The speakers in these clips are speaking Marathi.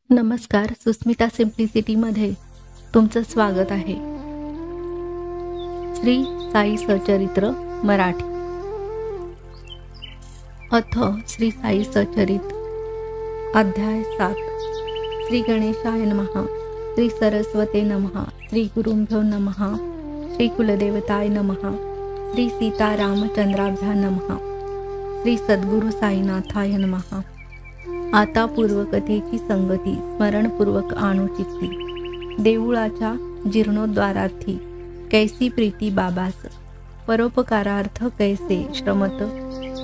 नमस्कार, सुस्मिता सिम्प्लिसिटीमध्ये तुमचं स्वागत आहे. श्री साई सचरित्र मराठी. अथ श्री साई सचरित अध्याय 7. श्री गणेशाय नमः, श्री सरस्वते नमः, श्री गुरुभ्यो नमः, श्री कुलदेवताय नमः, श्री सीतारामचंद्राभ्या नमः, श्री सद्गुरु साईनाथाय नमः. आता पूर्वकथेची संगती स्मरणपूर्वक आणू चित्ती. देऊळाच्या जीर्णोद्धारार्थी कैसी प्रीती बाबास, परोपकारार्थ कैसे श्रमत,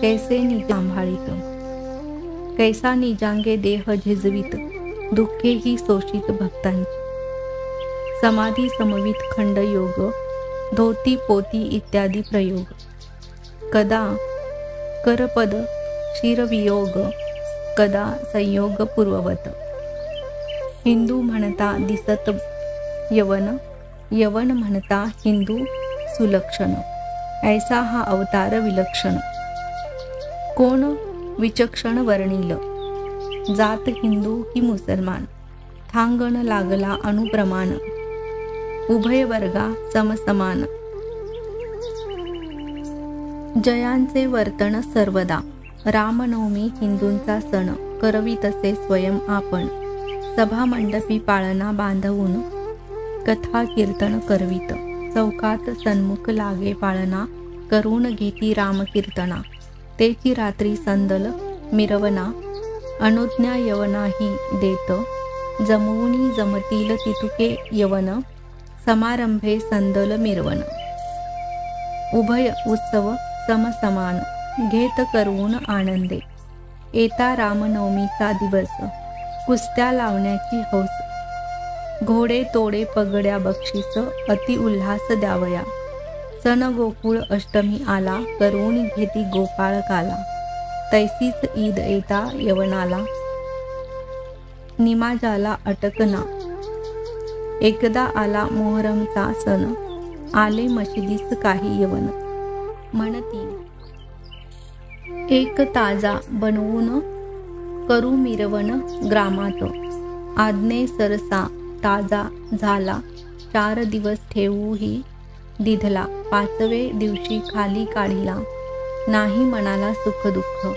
कैसे निज सांभाळित, कैसा निजांगे देह झिजवीत, दुःखे ही शोषित भक्तांची. समाधी समवित खंड योग, धोती पोती इत्यादी प्रयोग. कदा करपद शिरवियोग, कदा संयोग पूर्ववत. हिंदू म्हणता दिसत यवन, यवन म्हणता हिंदू सुलक्षण. ऐसा हा अवतार विलक्षण, कोण विचक्षण वर्णिल. जात हिंदू ही मुसलमान, थांगण लागला अनुप्रमाण. उभय वर्गा समसमान, जयांचे वर्तन सर्वदा. रामनवमी हिंदूंचा सण, करवी तसे स्वयं आपण. सभामंडपी पाळणा बांधवून, कथा कीर्तन करवीत. चौकात सन्मुख लागे पाळणा, करून घेती रामकीर्तना. तेची रात्री संदल मिरवना, अनुज्ञा यवनाही देत. जमवुनी जमतील तितुके यवन, समारंभे संदल मिरवन. उभय उत्सव समसमान, घेत करवून आनंदे. येता रामनवमीचा दिवस, कुस्त्या लावण्याची हौस. घोडे तोडे पगड्या बक्षीस, अति उल्हास द्यावया. सण गोकुळ अष्टमी आला, करवून घेती गोपाळ काला. तैसीच ईद येता यवनाला, निमाजाला अटकना. एकदा आला मोहरमचा सण, आले मशिदीस काही यवन. म्हणती एक ताजा बनवून, करू मिरवण ग्रामात. आज्ञे सरसा ताजा झाला, 4 दिवस ठेवूही दिधला. 5व्या दिवशी खाली काढिला, नाही मनाला सुख दुःख.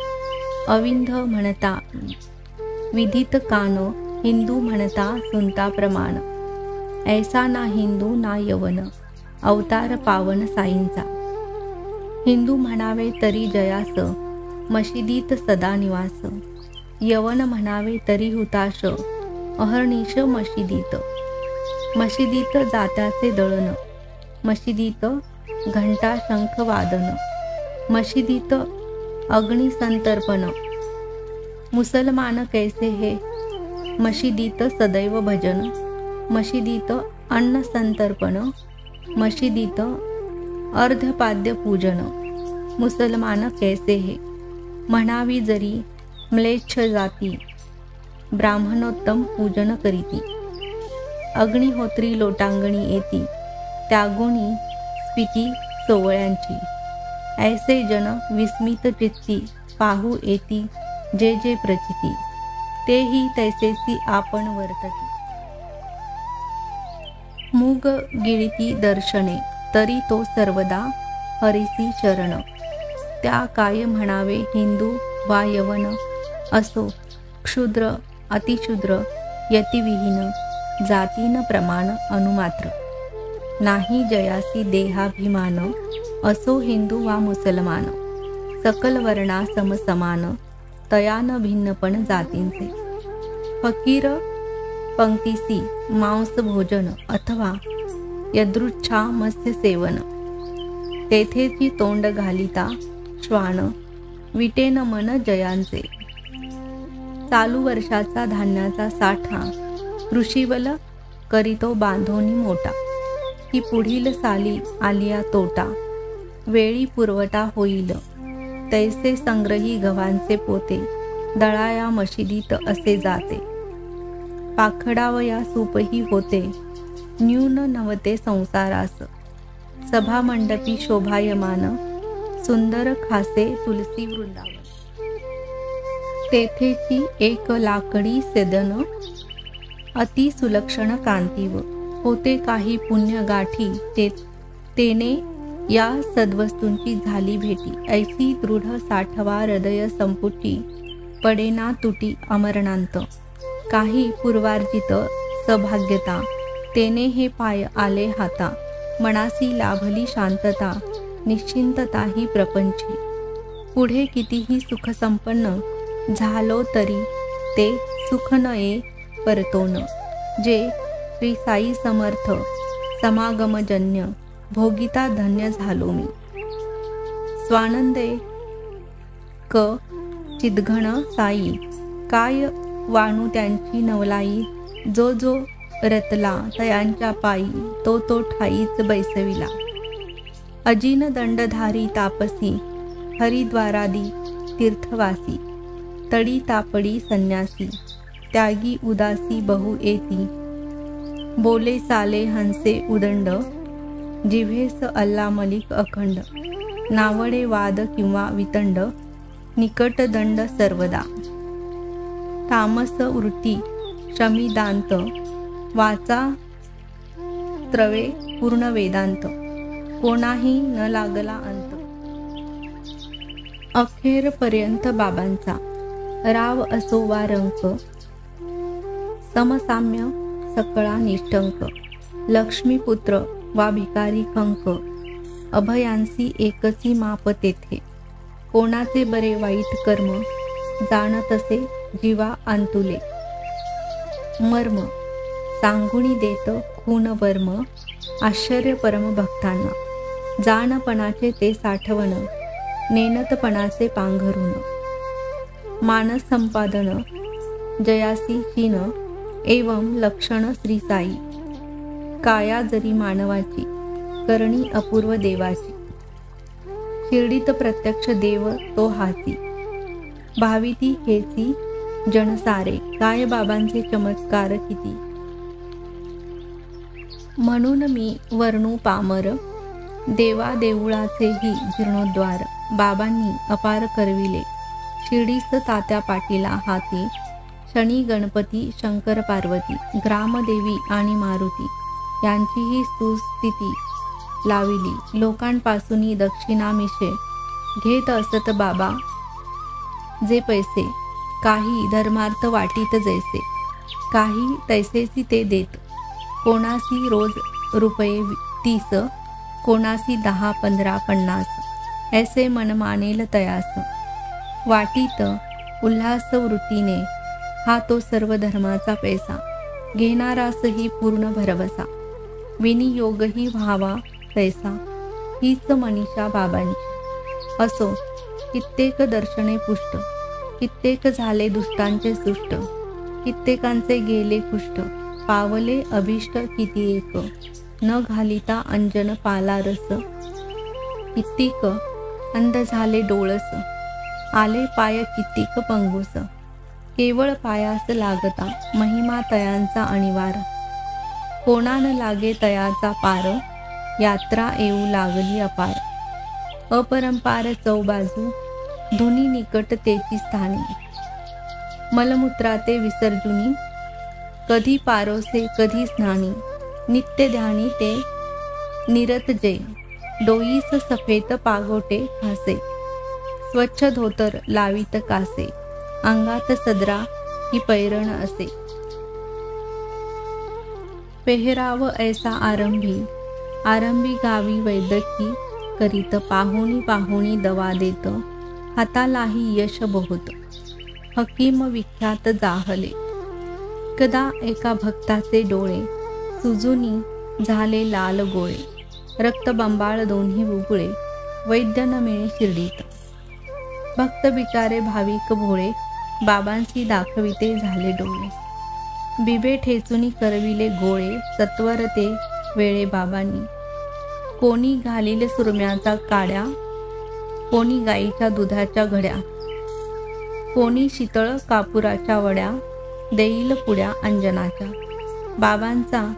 अविंध म्हणता विधित कान, हिंदू म्हणता सुनता प्रमाण. ऐसा ना हिंदू ना यवन, अवतार पावन साईंचा. हिंदू म्हणावे तरी जयास, मशिदीत सदा निवास. यवन म्हणावे तरी हुताश, अहर्निश मशिदीत. मशिदीत जात्याचे दळण, मशिदीत घंटा शंख वादन. मशिदीत अग्निसंतर्पण. मुसलमान कैसे हे, मशिदीत सदैव भजन. मशिदीत अन्न संतर्पण, मशिदीत अर्धपाद्य पूजन. मुसलमान कैसे हे, म्हणावी जरी म्लेच्छ जाती. ब्राह्मणोत्तम पूजन करीती. अग्निहोत्री लोटांगणी येती, त्यागुणी स्फिती सोवळ्यांची. ऐसे जन विस्मित चित्ती, पाहू येती जे जे प्रचिती. तेही तैसेची आपण वर्तती. मूग गिळती दर्शने, तरी तो सर्वदा हरिसी शरण. त्या काय म्हणावे हिंदू वा यवन, असो क्षुद्र अतिशूद्र यतिविहीन. जातीन प्रमाण अनुमात्र, नाही जयासी देहाभिमान. असो हिंदू वा मुसलमान, सकल वर्णा समसमान. तयान भिन्नपण जातींचे. फकीर पंक्तीसी मांस भोजन, अथवा यदृच्छा मत्स्य सेवन. तेथेची तोंड घालिता श्वान, विटेन मन जयांचे. चालू वर्षाचा धान्याचा साठा, ऋषीवल करीतो बांधोनी मोठा. की पुढील साली आलिया तोटा, वेळी पुरवठा होईल. तैसे संग्रही गव्हांचे पोते, दळाया मशिदीत असे जाते. पाखडावया सूपही होते, न्यून नवते संसारास. सभामंडपी शोभायमान, सुंदर खासे तुलसी वृंदावन. तेथेची एक लाकडी सेदन, अति सुलक्षण कांतीव होते काही पुण्य गाठी तेने या सद्वस्तूंची झाली भेटी. ऐशी दृढ साठवा हृदय संपुटी पडेना तुटी अमरणांत. काही पूर्वार्जित सभाग्यता तेने हे पाय आले हाता. मनासी लाभली शांतता निश्चिंतता ही प्रपंची. पुढे कितीही सुखसंपन्न झालो तरी ते सुख न ये परतोन. जे श्री साई समर्थ समागमजन्य भोगिता धन्य झालो मी. स्वानंदे क चिदघन साई काय वाणू त्यांची नवलाई. जो जो रतला तयांच्या पायी तो ठाईच बैसविला. अजिन दंडधारी तापसी हरिद्वारादी तीर्थवासी. तडी तापडी संन्यासी त्यागी उदासी बहु येती. बोले चाले हंसे उदंड जिव्हेस अल्ला मलिक अखंड. नावडे वाद किंवा वितंड निकट दंड सर्वदा. तामस वृत्ती शमिदांत वाचा त्रवे पूर्ण वेदांत. कोणाही न लागला अंत. अखेरपर्यंत बाबांचा राव असो वा रंक. समसाम्य सकळा निष्ठंक. लक्ष्मीपुत्र वा भिकारी खंक. अभयांसी एकची माप तेथे. कोणाचे बरे वाईट कर्म जाणतसे जीवा अंतुले. मर्म सांगुणी देत खून वर्म. आश्चर्य परम भक्तांना. जाणपणाचे ते साठवण नेनतपणाचे पांघरून. मानस संपादन जयासी चीन एवं लक्षण श्री साई. काया जरी मानवाची करणी अपूर्व देवाची. शिर्डीत प्रत्यक्ष देव तो हाची. भाविती हेची जनसारे. काय बाबांचे चमत्कार किती. म्हणून मी वर्णू पामर देवा देऊळाचेही जीर्णोद्वार. बाबांनी अपार करविले शिर्डीस तात्या पाटीला हाती. शनी गणपती शंकर पार्वती ग्रामदेवी आणि मारुती यांचीही सुस्थिती लाविली. लोकांपासून दक्षिणामिषे घेत असत बाबा जे पैसे. काही धर्मार्थ वाटीत जैसे काही तैसेची ते देत. कोणासी रोज रुपये 30 कोणासी 10 15 50 ऐसे मन मानेल तयास. वाटीत उल्हास वृत्तीने हा तो सर्व धर्माचा पैसा. घेणारासही पूर्ण भरवसा. विनियोगही व्हावा तैसा. हीच मनीषा बाबांची. असो कित्येक दर्शने पुष्ट. कित्येक झाले दुष्टांचे सुष्ट. कित्येकांचे गेले कुष्ट. पावले अभिष्ट किती एक. न घालिता अंजन पाला रस. कित्येक अंध झाले डोळस. आले पाय कित्येक पंगूस. केवळ पायास लागता महिमा तयांचा अनिवार. कोणान लागे तयाचा पार. यात्रा येऊ लागली अपार. अपरंपार चौबाजू धुनी निकट तेची स्थानी. मलमूत्राते विसर्जुनी कधी पारोसे कधी स्नानी. नित्य ध्यानी ते निरत जे. डोईस सफेद पागोटे फासे. स्वच्छ धोतर लावित कासे. अंगात सदरा ही पैरण असे. पेहराव ऐसा आरंभी. आरंभी गावी वैद्यकी करीत. पाहुणी पाहुणी दवा देत. हातालाही यश बहुत. हकीम विख्यात जाहले. कदा एका भक्ताचे डोळे सुजूनी झाले लाल गोळे. रक्तबंबाळ दोन्ही उघळे. वैद्य न मिळे शिर्डीत. भक्त बिचारे भाविक भोळे. बाबांसी दाखविते झाले डोळे. बिबे ठेचुनी करविले गोळे. सत्वर ते वेळे बाबांनी. कोणी घालील सुरम्याचा काड्या. कोणी गाईच्या दुधाच्या घड्या. कोणी शीतळ कापुराच्या वड्या. देईल पुड्या अंजनाच्या. बाबांचा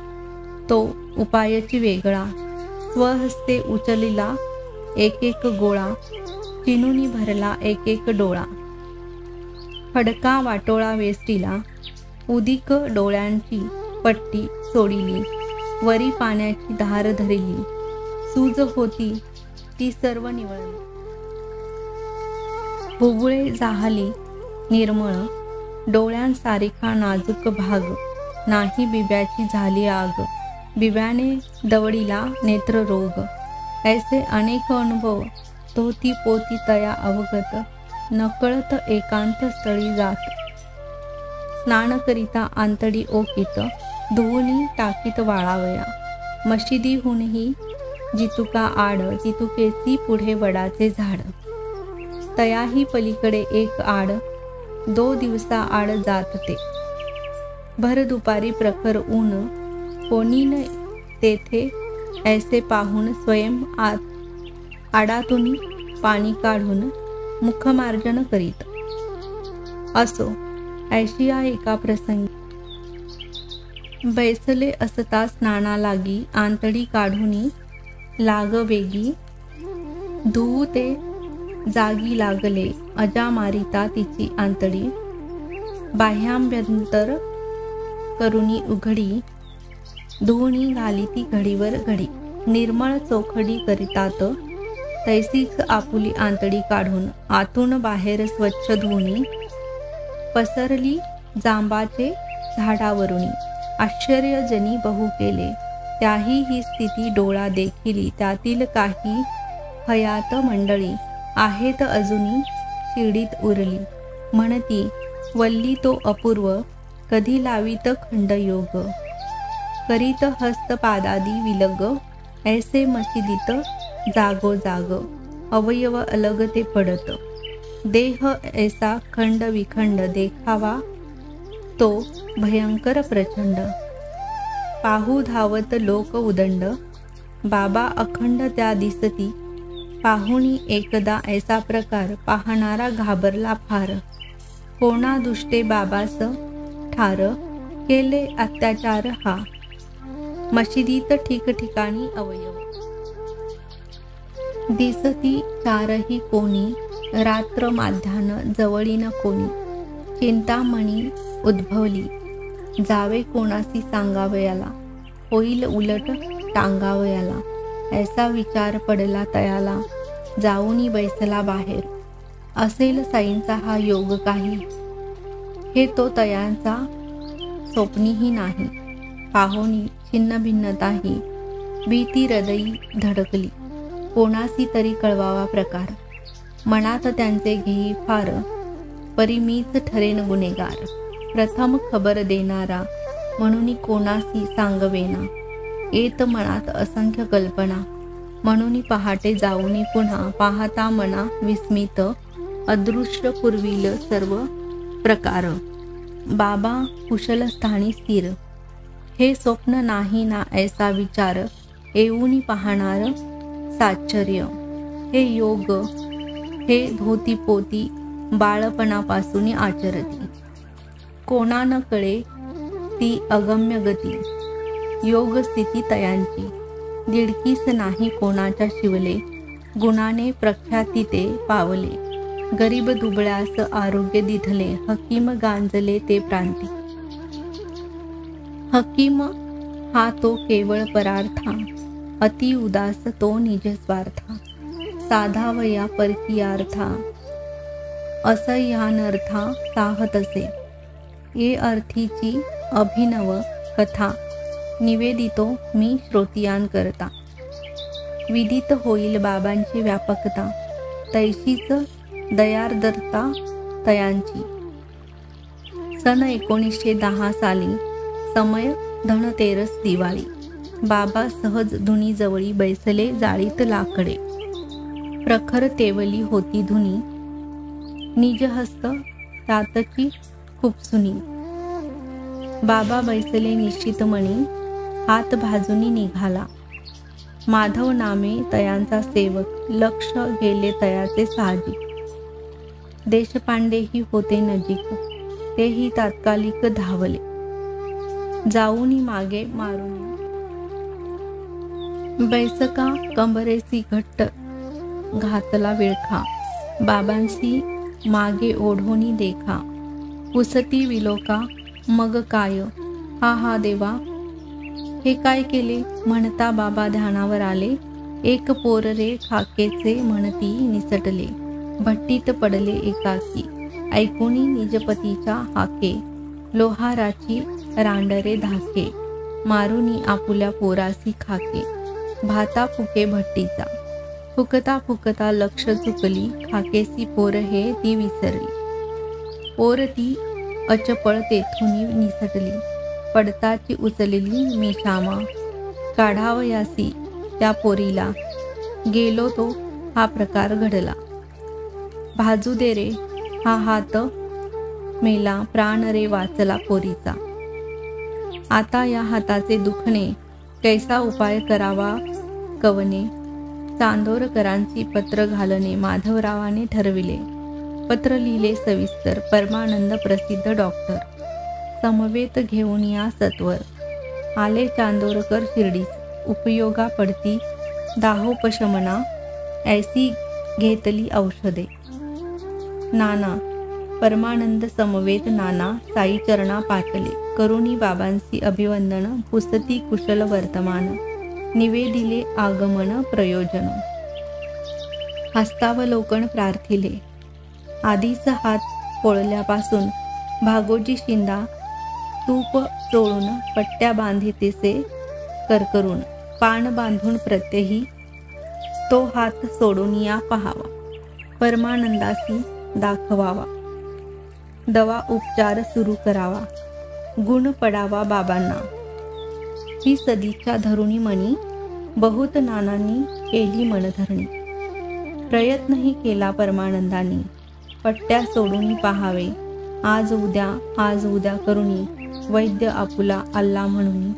तो उपायची वेगळा. स्वहस्ते उचलिला एक एक गोळा. चिनुनी भरला एक एक डोळा. फडका वाटोळा वेष्टीला. उदिक डोळ्यांची पट्टी सोडिली, वरी पाण्याची धार धरली, सूज होती ती सर्व निवळली. बुबुळे जाहली निर्मळ, डोळ्यांसारिखा नाजूक भाग, नाही बिब्याची झाली आग, बिब्याने दवडीला नेत्ररोग. ऐसे अनेक अनुभव तोती पोती तया अवगत, नकळत एकांत स्थळी जात. स्नान करिता आंतडी ओकीत, धुवुनी टाकीत वाळावया. मशिदीहूनही जितुका आड, तितुकेची पुढे वडाचे झाड. तयाही पलीकडे एक आड, 2 दिवसा आड जात ते. भर दुपारी प्रखर ऊन, कोणी न तेथे ऐसे पाहून स्वयं आडातून पाणी काढून मुखमार्जन करीत. असो ऐशिया एका प्रसंगी बैसले असता स्नाना लागी, आंतडी काढूनी लाग वेगी. धुवू ते जागी लागले, अजा मारिता तिची आंतडी. बाह्याभ्यंतर करुनी उघडी, धुवणी घाली ती घडीवर घडी. निर्मळ चोखडी करितात, तैसीच आपुली आंतडी काढून. आतून बाहेर स्वच्छ धुवणी, पसरली जांबाचे झाडावरुणी. आश्चर्यजनी बहु केले, त्याही ही स्थिती डोळा देखिली. त्यातील काही हयात मंडळी आहेत अजूनी शिडीत उरली. म्हणती वल्ली तो अपूर्व, कधी लावीत खंडयोग. करीत हस्तपादादी विलग, ऐसे मशिदीत जागोजाग. अवयव अलग ते पडत, देह ऐसा खंड विखंड. देखावा तो भयंकर प्रचंड, पाहू धावत लोक उदंड. बाबा अखंड त्या दिसती, पाहुणी एकदा ऐसा प्रकार. पाहणारा घाबरला फार, कोणा दुष्टे बाबास ठार. केले अत्याचार हा, मशिदीत ठिकठिकाणी अवयव. दिसती चारही कोणी, रात्र माध्यान जवळीन कोणी. चिंतामणी उद्भवली, जावे कोणासी सांगावयाला. होईल उलट टांगावयाला. ऐसा विचार पडला तयाला, जाऊनी बैसला बाहेर. असेल साईंचा हा योग काही, हे तो तयांचा स्वप्नीही नाही. पाहोनी छिन्नभिन्नताही, भीती हृदयी धडकली. कोणासी तरी कळवावा प्रकार, मनात त्यांचे घेई फार. परी मीच ठरेन गुन्हेगार, प्रथम खबर देणारा. म्हणून कोणासी सांगवेना, येत मनात असंख्य कल्पना. म्हणून पहाटे जाऊनी पुन्हा, पाहता मना विस्मित. अदृश्य पुरविल सर्व प्रकार. बाबा कुशल स्थानी स्थिर, हे स्वप्न नाही ना ऐसा विचार. येऊनी पाहणार साश्चर्य, हे योग हे धोती पोती बाळपणापासून आचरती. कोणा न कळे ती अगम्य गती, योग स्थिती तयांची. दिडकीस नाही कोणाच्या शिवले, गुणाने प्रख्याती ते पावले. गरीब दुबळ्यास आरोग्य दिधले, हकीम गांजले ते प्रांती. हकीम हा तो केवळ परार्था, अति उदास तो निज स्वार्था. साधावया परकीयार्था, असह्यानर्था साहतसे. ये अर्थीची अभिनव कथा, निवेदितो मी श्रोतियांकरता. विदित होईल बाबांची व्यापकता, तैशीच दयार्द्रता तयांची. सन 1910 साली, समय धनतेरस दिवाळी. बाबा सहज धुनी जवळी बैसले, जाळीत लाकडे. प्रखर तेवली होती धुनी, निजहस्त त्यातची खुपसुनी. बाबा बैसले निश्चितमणी, हात भाजूनी निघाला. माधव नामे तयांचा सेवक, लक्ष गेले तयाचे साहजिक. देशपांडेही होते नजीक, तेही तात्कालिक धावले. जाऊनी मागे मारून बैसका कंबरेसी घट्ट घातला विळखा. बाबांसी मागे ओढोनी देखा, पुसती विलोका मग काय, हा हा देवा, हे काय केले म्हणता बाबा ध्यानावर आले. एक पोर रे खाकेचे म्हणती निसटले, भट्टीत पडले एकाकी, ऐकुनी निजपतीच्या हाके, लोहाराची रांडरे धाके, मारुनी आपुल्या पोरासी खाके, भाता फुके भट्टीचा, फुकता फुकता लक्ष चुकली, खाकेसी पोर हे ती विसरली, पोर ती अचपळ तेथुनी निसटली, पडताची उचलली मी क्षामा, काढावयासी त्या पोरीला, गेलो तो हा प्रकार घडला, भाजू दे रे हा हात मेला, प्राण रे वाचला पोरीचा, आता या हाताचे दुखणे, कैसा उपाय करावा कवने, चांदोरकरांची पत्र घालणे माधवरावाने ठरविले, पत्र लिहिले सविस्तर, परमानंद प्रसिद्ध डॉक्टर, समवेत घेऊन या सत्वर, आले चांदोरकर शिर्डीस, उपयोगा पडती दाहोपशमना, ऐसी घेतली औषधे, नाना परमानंद समवेत नाना, साई चरणा पातले, करुणी बाबांसी अभिवंदन, पुसती कुशल वर्तमान, निवेदिले आगमन प्रयोजन, हस्तावलोकन प्रार्थिले, आधीच हात पोळल्यापासून भागोजी शिंदा तूप चोळून पट्ट्या बांधितेसे करकरून, पान बांधून प्रत्यही तो हात सोडून या पहावा, परमानंदासी दाखवावा, दवा उपचार सुरू करावा, गुण पडावा बाबांना, ही सदीच्या धरुणी मनी, बहुत नानांनी केली मनधरणी, प्रयत्नही केला परमानंदानी, पट्ट्या सोडून पहावे, आज उद्या करुणी, वैद्य आपुला अल्ला म्हणून,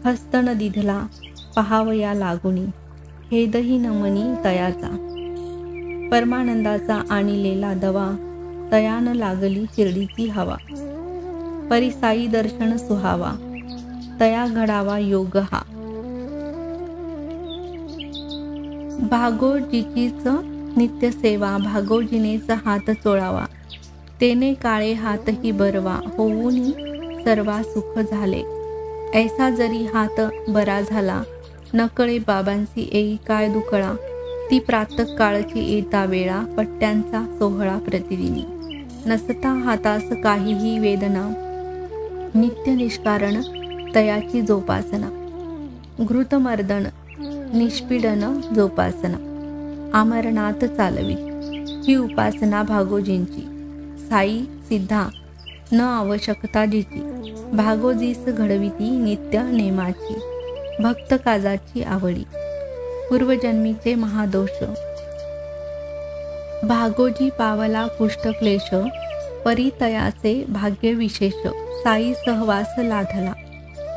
हस्तन दिधला पहावया लागुनी, हेदही नमनी तयाचा, परमानंदाचा आणिलेला दवा, तयान लागली शिर्डीची हवा, परिसाई दर्शन सुहावा, तया घडावा योग हा, भागोजीचीच नित्य सेवा, भागोजीनेच हात चोळावा, तेने काळे हातही बरवा, होऊनी सर्वा सुख झाले, ऐसा जरी हात बरा झाला, नकळे बाबांची येई काय दुकळा, ती प्रातः काळची येता वेळा, पट्ट्यांचा सोहळा प्रतिदिनी, नसता हातास काहीही वेदना, नित्य निष्कारण तयाची जोपासना, घृतमर्दन निष्पीडन जोपासना, आमरणात चालवी, ही उपासना भागोजींची, साई सिद्धा न आवश्यकता जिची, भागोजीस घडविती नित्य नेमाची, भक्त काजाची आवडी, पूर्वजन्मीचे महादोष, भागोजी पावला कुष्ठक्लेश, परितयाचे भाग्य विशेष, साई सहवास लाधला,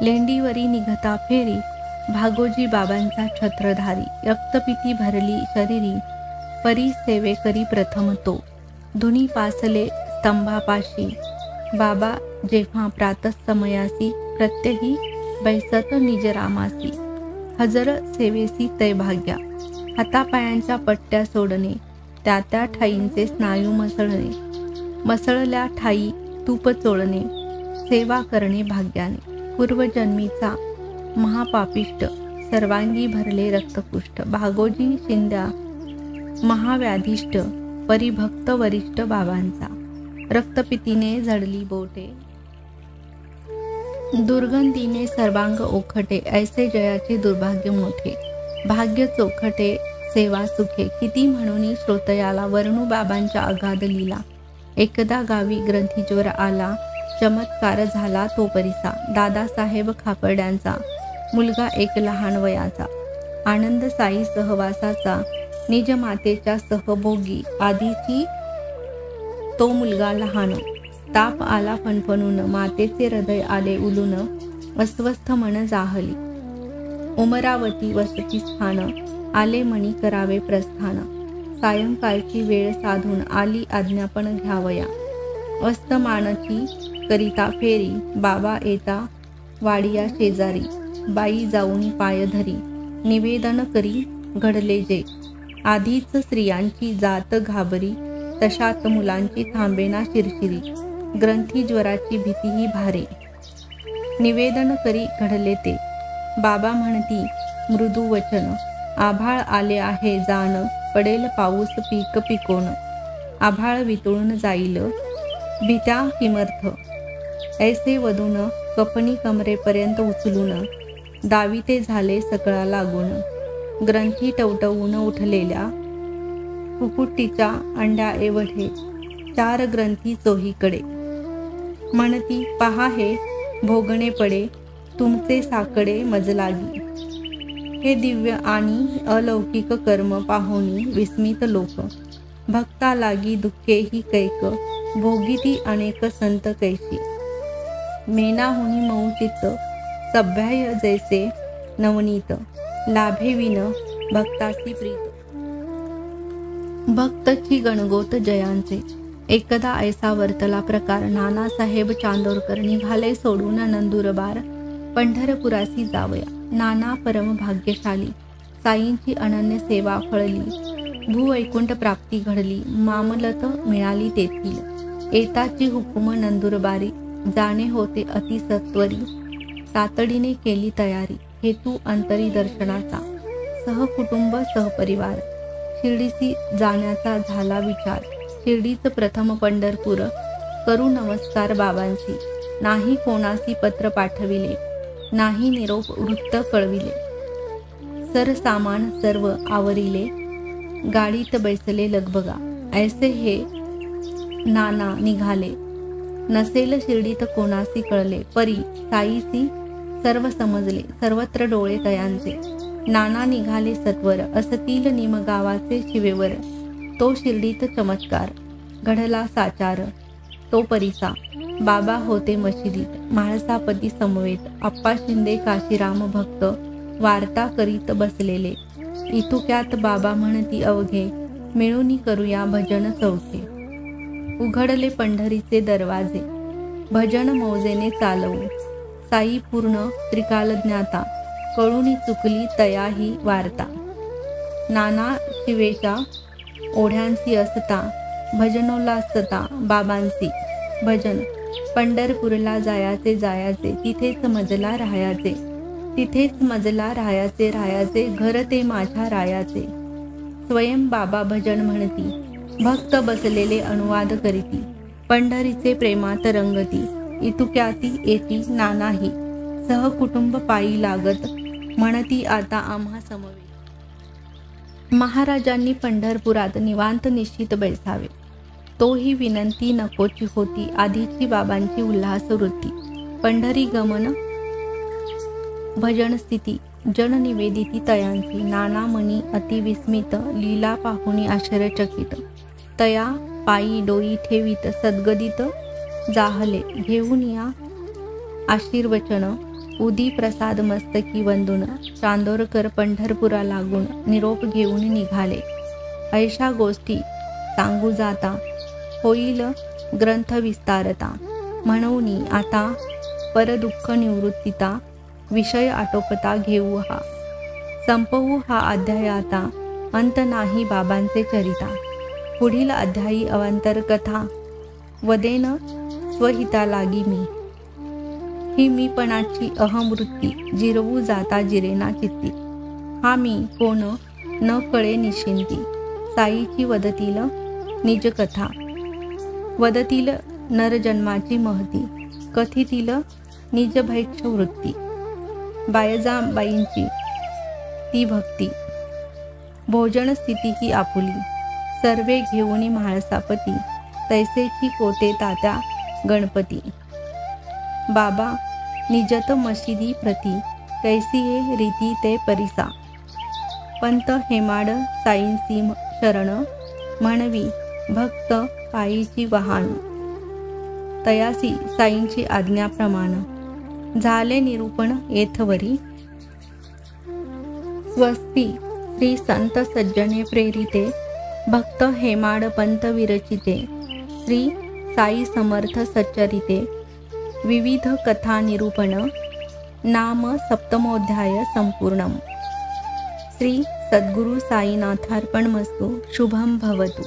लेंडीवरी निघता फेरी, भागोजी बाबांचा छत्रधारी, रक्तपिती भरली शरीरी, परी सेवेकरी प्रथम तो, धुनी पासले स्तंभापाशी, बाबा जेव्हा प्रातःसमयासी, प्रत्यही बैसत निजरामासी, हजर सेवेसी तै भाग्या, हातापायांच्या पट्ट्या सोडणे, त्या ठाईंचे स्नायू मसळणे, मसळल्या ठाई तूप चोळणे, सेवा करणे भाग्याने, पूर्वजन्मीचा महापापिष्ट, सर्वांगी भरले रक्तपुष्ट, भागोजी शिंद्या महाव्याधिष्ट, परिभक्त वरिष्ठ बाबांचा, रक्तपितीने जडली बोटे, दुर्गंधीने सर्वांग ओखटे, ऐसे जयाचे दुर्भाग्य मोठे, भाग्य चोखटे सेवा सुखे, किती म्हणून श्रोतयाला, वर्णू बाबांच्या अगाध लीला, एकदा गावी ग्रंथीज्वर आला, चमत्कार झाला तो परिसा, दादासाहेब खापर्ड्यांचा मुलगा एक लहान वयाचा, आनंद साई सहवासाचा, निज मातेच्या सहभोगी, आधीची तो मुलगा लहान, ताप आला फणफणून, मातेचे हृदय आले उलून, अस्वस्थ मन जाहली, उमरावती वसती स्थान, आले मणी करावे प्रस्थान, सायंकाळची वेळ साधून, आली आज्ञापन घ्यावया, अस्तमानची करिता फेरी, बाबा येता वाडिया शेजारी, बाई जाऊनी पाय धरी, निवेदन करी घडले जे, आधीच स्त्रियांची जात घाबरी, तशात मुलांची थांबेना शिरशिरी, ग्रंथी ज्वराची भीतीही भारे. निवेदन करी घडले ते. बाबा म्हणती मृदू वचन. आभाळ आले आहे जाण, पडेल पाऊस पीक पिकोन. आभाळ वितळून जाईल भीत्या किमर्थ. ऐसे वदून कपणी कमरेपर्यंत उचलून, दाविते झाले सकळा लागून. ग्रंथी टवटवून उठलेल्या कुकुटीच्या अंड्या एवढे 4 ग्रंथी चोहीकडे. म्हणती पहा हे भोगणे पडे, तुमचे साकडे मजलागी. हे दिव्य आणि अलौकिक कर्म पाहुनी विस्मित लोक. भक्ता लागी दुःखेही कैक, भोगीती अनेक संत कैशी. मेनाहुनी मौचित सभ्याय जैसे नवनीत, लाभेविन भक्तासी प्रीत. भक्तची गणगोत जयांचे. एकदा ऐसा वर्तला प्रकार, नानासाहेब चांदोरकर निघाले सोडून नंदुरबार पंढरपुरासी जावया. नाना परम भाग्यशाली, साईंची अनन्य सेवा फळली. भूवैकुंठ प्राप्ती घडली, मामलत मिळाली तेथील. येताची हुकुम नंदुरबारी, जाणे होते अतिसत्वरी. तातडीने केली तयारी, हेतू अंतरी दर्शनाचा. सहकुटुंब सहपरिवार शिर्डीसी जाण्याचा झाला विचार. शिर्डीच प्रथम पंढरपूर, करू नमस्कार बाबांसी. नाही कोणासी पत्र पाठविले, नाही निरोप वृत्त कळविले. सरसामान सर्व आवरिले, गाडीत बैसले लगबगा. ऐसे हे नाना निघाले, नसेल शिर्डीत कोणासी कळले. परी साईसी सर्व समजले, सर्वत्र डोळे तयांचे. नाना निघाले सत्वर, असतील निमगावाचे शिवेवर. तो शिर्डीत चमत्कार, घडला साचार तो परिसा. बाबा होते मशिदीत, म्हाळसापती समवेत. आप्पा शिंदे काशीराम भक्त, वार्ता करीत बसलेले. इतुक्यात बाबा म्हणती अवघे, मिळूनी करूया भजन चौथे. उघडले पंढरीचे दरवाजे, भजन मौजेने चालवू. साई पूर्ण त्रिकालज्ञाता, कळूनी चुकली तया ही वार्ता. नाना शिवेच्या ओढ्यांसी असता, भजनोल्लासता बाबांसी. भजन पंढरपूरला जायाचे जायाचे, तिथेच मजला राहायाचे. तिथेच मजला राहायाचे, घर ते माझ्या रायाचे. स्वयं बाबा भजन म्हणती, भक्त बसलेले अनुवाद करीती. पंढरीचे प्रेमात रंगती, इतुक्याती येती नानाही. सहकुटुंब पायी लागत, म्हणती आता आम्हा समवेत. महाराजांनी पंढरपुरात निवांत निश्चित बैसावे, तोही विनंती नकोची होती. आधीची बाबांची उल्हास वृत्ती. पंढरी गमन भजन स्थिती, जन निवेदिती तयांची. नाना मनी अतिविस्मित, लीला पाहुनी आश्चर्यचकित. तया पायी डोई ठेवीत, सद्गदित जाहले. घेऊन या आशीर्वचन, उदी प्रसाद मस्तकी वंदून. चांदोरकर पंढरपुरा लागून, निरोप घेऊन निघाले. ऐशा गोष्टी सांगू जाता, होईल ग्रंथ विस्तारता. म्हणून आता परदुःख निवृत्तीता, विषय आटोपता घेऊ हा. संपवू हा अध्याय आता, अंत नाही बाबांचे चरिता. पुढील अध्यायी अवांतर कथा, वदेन स्वहिता लागी मी. ही मीपणाची अहमवृत्ती, जिरवू जाता जिरेना चित्ती. हा मी कोण न कळे निश्चिंती. साईची वदतील निजकथा, वदतील नरजन्माची महती. कथितील निजभैक्ष वृत्ती, बायजाबाईंची ती भक्ती. भोजन स्थिती ही आपुली, सर्वे घेऊनी म्हाळसापती. तैसेची कोते तात्या गणपती. बाबा निजत मशिदी प्रती, कैसी हे रीती ते परिसा. पंत हेमाड साईंसी शरण, म्हणवी भक्त पायीची वाहन. तयासी साईंची आज्ञाप्रमाण, झाले निरूपण येथवरी. स्वस्ती श्री संत सज्जने प्रेरिते, भक्त हेमाड पंत विरचिते. श्री साई समर्थ सच्चरिते, विविध कथा निरूपण. नाम सप्तमोध्याय संपूर्णम. श्री सद्गुरु साईनाथार्पणमस्तु. शुभम भवतु.